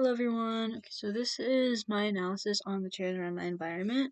Hello everyone. Okay, so this is my analysis on the chairs around my environment.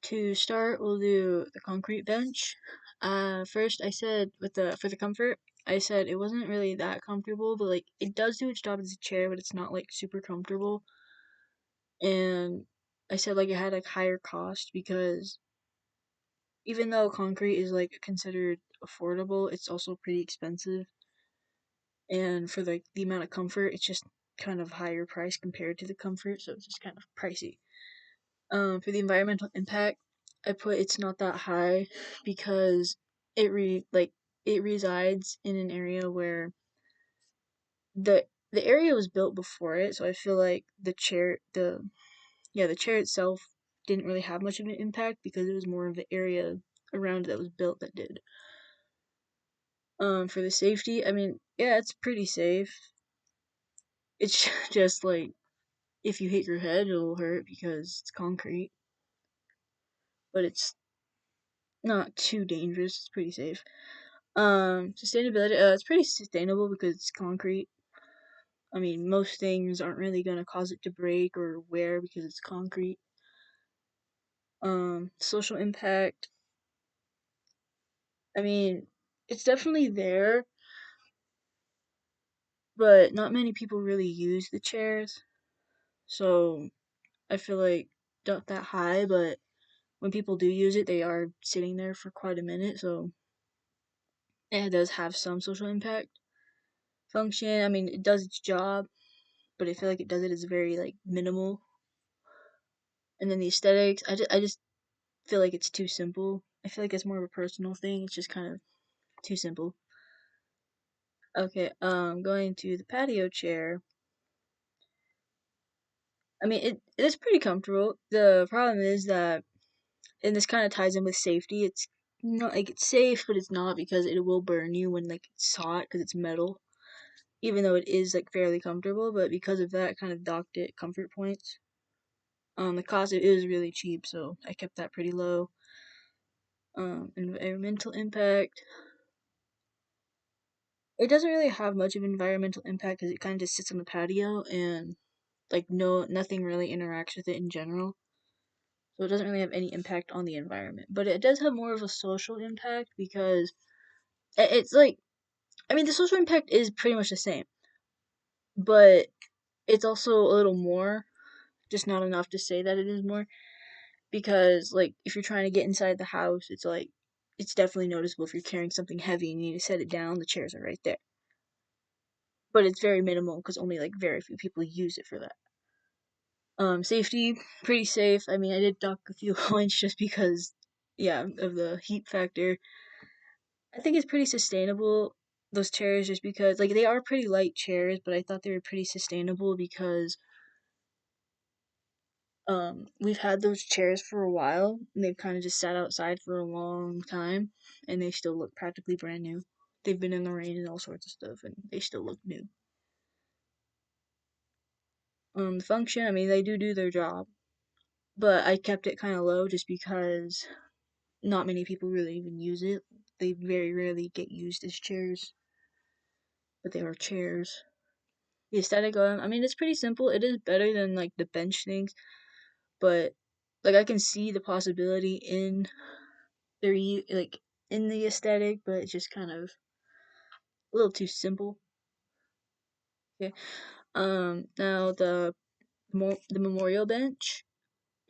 To start, we'll do the concrete bench. First I said for the comfort, I said it wasn't really that comfortable, but like it does do its job as a chair, but it's not like super comfortable. And I said like it had like higher cost because even though concrete is like considered affordable, it's also pretty expensive. And for like the amount of comfort, it's just kind of higher price compared to the comfort, so it's just kind of pricey. For the environmental impact, I put it's not that high because it resides in an area where the area was built before it, so I feel like the chair itself didn't really have much of an impact because it was more of the area around it that was built that did. For the safety, I mean, yeah, it's pretty safe. It's just like if you hit your head, it'll hurt because it's concrete, but it's not too dangerous. It's pretty safe. Sustainability, it's pretty sustainable because it's concrete. I mean, most things aren't really gonna cause it to break or wear because it's concrete. Social impact, I mean, it's definitely there, but not many people really use the chairs. So I feel like not that high, but when people do use it, they are sitting there for quite a minute, so it does have some social impact. Function, I mean, it does its job, but I feel like it does it as very like minimal. And then the aesthetics, I just feel like it's too simple. I feel like it's more of a personal thing. It's just kind of too simple. Okay, going to the patio chair. I mean, it is pretty comfortable. The problem is that, and this kind of ties in with safety. It's not like it's safe, but it's not because it will burn you when like it's hot because it's metal. Even though it is like fairly comfortable, but because of that, kind of docked it comfort points. The cost it is really cheap, so I kept that pretty low. Environmental impact. It doesn't really have much of environmental impact because it kind of just sits on the patio and like nothing really interacts with it in general. So it doesn't really have any impact on the environment. But it does have more of a social impact because it's like, I mean, the social impact is pretty much the same, but it's also a little more, just not enough to say that it is more. Because like if you're trying to get inside the house, it's like it's definitely noticeable if you're carrying something heavy and you need to set it down, the chairs are right there. But it's very minimal because only like very few people use it for that. Safety, pretty safe. I mean, I did dock a few points just because, yeah, of the heat factor. I think it's pretty sustainable. Those chairs, just because like they are pretty light chairs, but I thought they were pretty sustainable because we've had those chairs for a while and they've kind of just sat outside for a long time and they still look practically brand new. They've been in the rain and all sorts of stuff and they still look new. The function, I mean, they do their job, but I kept it kind of low just because not many people really even use it. They very rarely get used as chairs, but they are chairs. The aesthetic, I mean, it's pretty simple. It is better than like the bench things, but like I can see the possibility in like in the aesthetic, but it's just kind of a little too simple. Okay. Now the memorial bench.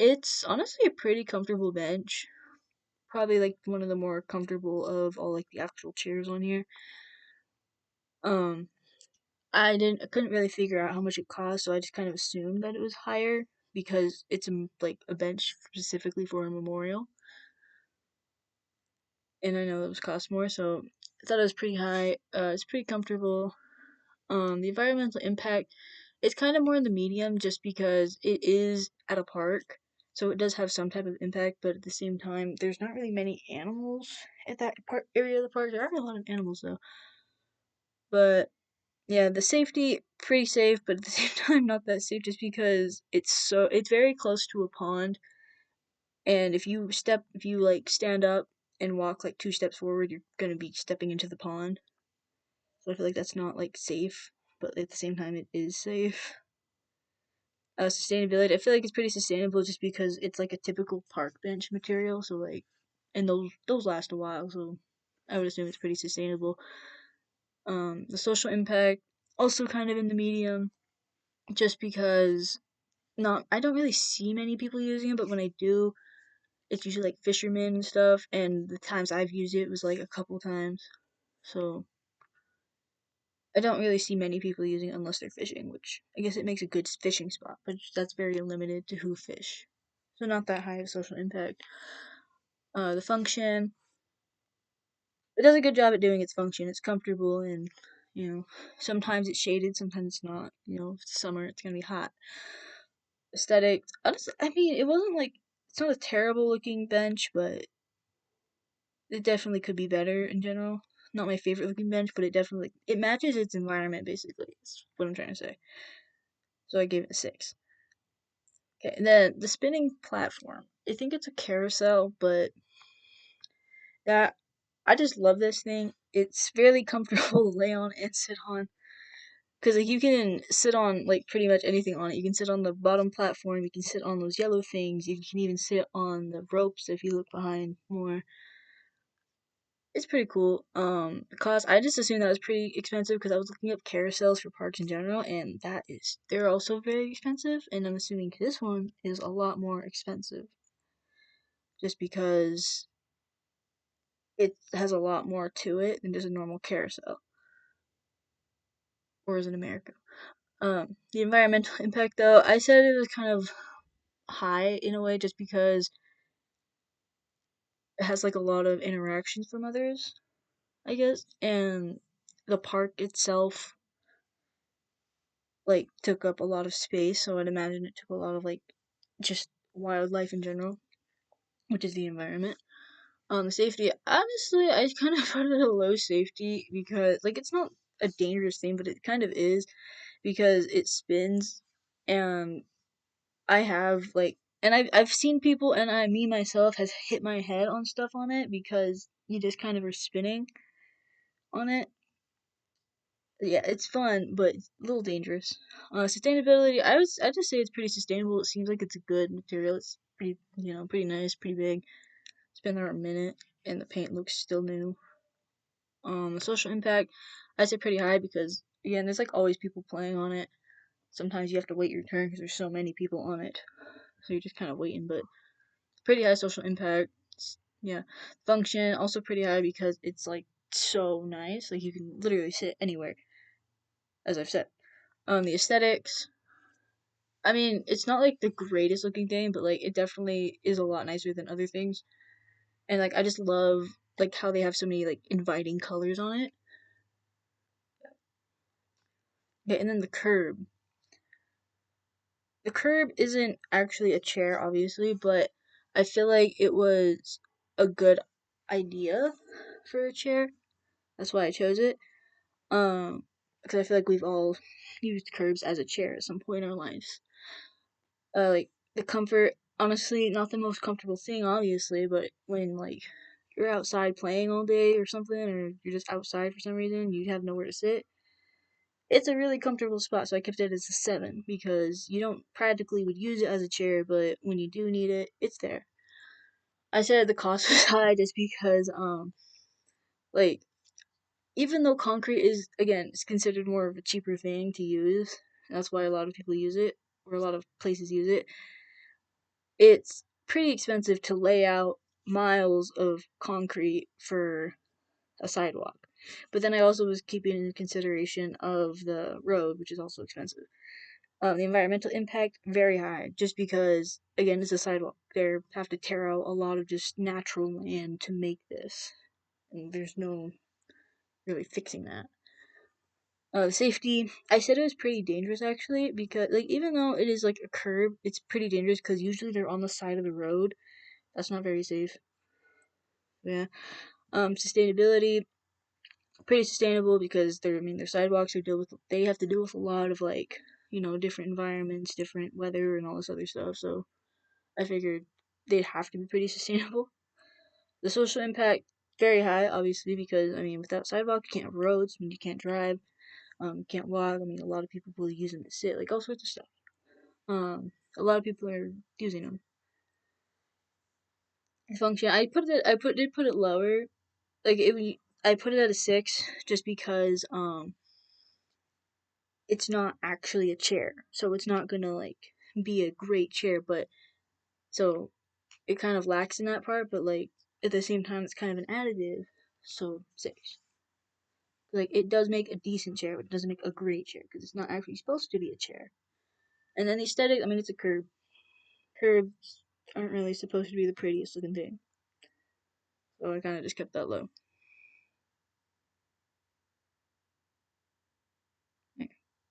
It's honestly a pretty comfortable bench. Probably like one of the more comfortable of all like the actual chairs on here. Um, I couldn't really figure out how much it cost, so I just kind of assumed that it was higher because it's like a bench specifically for a memorial, and I know those cost more, so I thought it was pretty high. It's pretty comfortable. The environmental impact, it's kind of more in the medium just because it is at a park, so it does have some type of impact, but at the same time, there's not really many animals at that part area of the park. There are a lot of animals though, but yeah, the safety pretty safe, but at the same time not that safe just because it's very close to a pond, and if you like stand up and walk like 2 steps forward, you're gonna be stepping into the pond. So I feel like that's not like safe, but at the same time it is safe. Sustainability, I feel like it's pretty sustainable just because it's like a typical park bench material. So like, and those last a while. So I would assume it's pretty sustainable. The social impact also kind of in the medium, just because not I don't really see many people using it, but when I do, it's usually like fishermen and stuff. And the times I've used it was like a couple times. So I don't really see many people using it unless they're fishing, which I guess it makes a good fishing spot, but that's very limited to who fish. So not that high of social impact. The function, it does a good job at doing its function. It's comfortable and sometimes it's shaded, sometimes it's not. If it's summer, it's gonna be hot. Aesthetic, honestly, I mean, it wasn't like it's not a terrible looking bench, but it definitely could be better in general. Not my favorite looking bench, but it matches its environment basically. That's what I'm trying to say. So I gave it a 6. Okay, and then the spinning platform. I think it's a carousel, but that I just love this thing. It's fairly comfortable to lay on and sit on. Cause like you can sit on like pretty much anything on it. You can sit on the bottom platform. You can sit on those yellow things. You can even sit on the ropes if you look behind more. It's pretty cool. The cost, I just assumed that was pretty expensive because I was looking up carousels for parks in general, and they're also very expensive. And I'm assuming this one is a lot more expensive just because it has a lot more to it than just a normal carousel, or is it America? The environmental impact, though, I said it was kind of high in a way just because it has like a lot of interactions from others, I guess, and the park itself like took up a lot of space, so I'd imagine it took a lot of like just wildlife in general, which is the environment. The safety, honestly, I kind of put it a low safety because like it's not a dangerous thing, but it kind of is because it spins, and I have like, and I've seen people, and me myself has hit my head on stuff on it because you just kind of are spinning on it. Yeah, it's fun, but it's a little dangerous. Sustainability, I just say it's pretty sustainable. It seems like it's a good material. It's pretty, pretty nice, pretty big. It's been there a minute, and the paint looks still new. The social impact, I say pretty high because again, there's like always people playing on it. Sometimes you have to wait your turn because there's so many people on it, so you're just kind of waiting. But pretty high social impact. Yeah, function also pretty high because it's like so nice. Like you can literally sit anywhere, as I've said. The aesthetics, I mean, it's not like the greatest looking thing, but like it definitely is a lot nicer than other things. And like I just love like how they have so many like inviting colors on it. Okay, and then the curb. The curb isn't actually a chair, obviously, but I feel like it was a good idea for a chair. That's why I chose it. Because I feel like we've all used curbs as a chair at some point in our lives. Like the comfort, honestly, not the most comfortable thing, obviously, but when like you're outside playing all day or something, or you're just outside for some reason, you have nowhere to sit. It's a really comfortable spot, so I kept it as a 7 because you don't practically would use it as a chair, but when you do need it, it's there. I said the cost was high just because like even though concrete is again it's considered more of a cheaper thing to use, that's why a lot of people use it or a lot of places use it. It's pretty expensive to lay out miles of concrete for a sidewalk. But then I also was keeping in consideration of the road, which is also expensive. The environmental impact very high, just because again it's a sidewalk. They have to tear out a lot of just natural land to make this, and there's no really fixing that. Safety, I said it was pretty dangerous actually because like even though it is like a curb, it's pretty dangerous because usually they're on the side of the road. That's not very safe. Yeah. Sustainability, pretty sustainable because their sidewalks they have to deal with a lot of like different environments, different weather, and all this other stuff. So I figured they'd have to be pretty sustainable. The social impact very high, obviously, because I mean without sidewalks you can't have roads, I mean you can't drive, you can't walk. I mean a lot of people will use them to sit, like all sorts of stuff. A lot of people are using them. Function. Did put it lower. Like I put it at a 6 just because it's not actually a chair, so it's not gonna like be a great chair, but so it kind of lacks in that part, but like at the same time it's kind of an additive, so 6. Like it does make a decent chair, but it doesn't make a great chair because it's not actually supposed to be a chair. And then the aesthetic, I mean, it's a curb. Curbs aren't really supposed to be the prettiest looking thing, so I kind of just kept that low.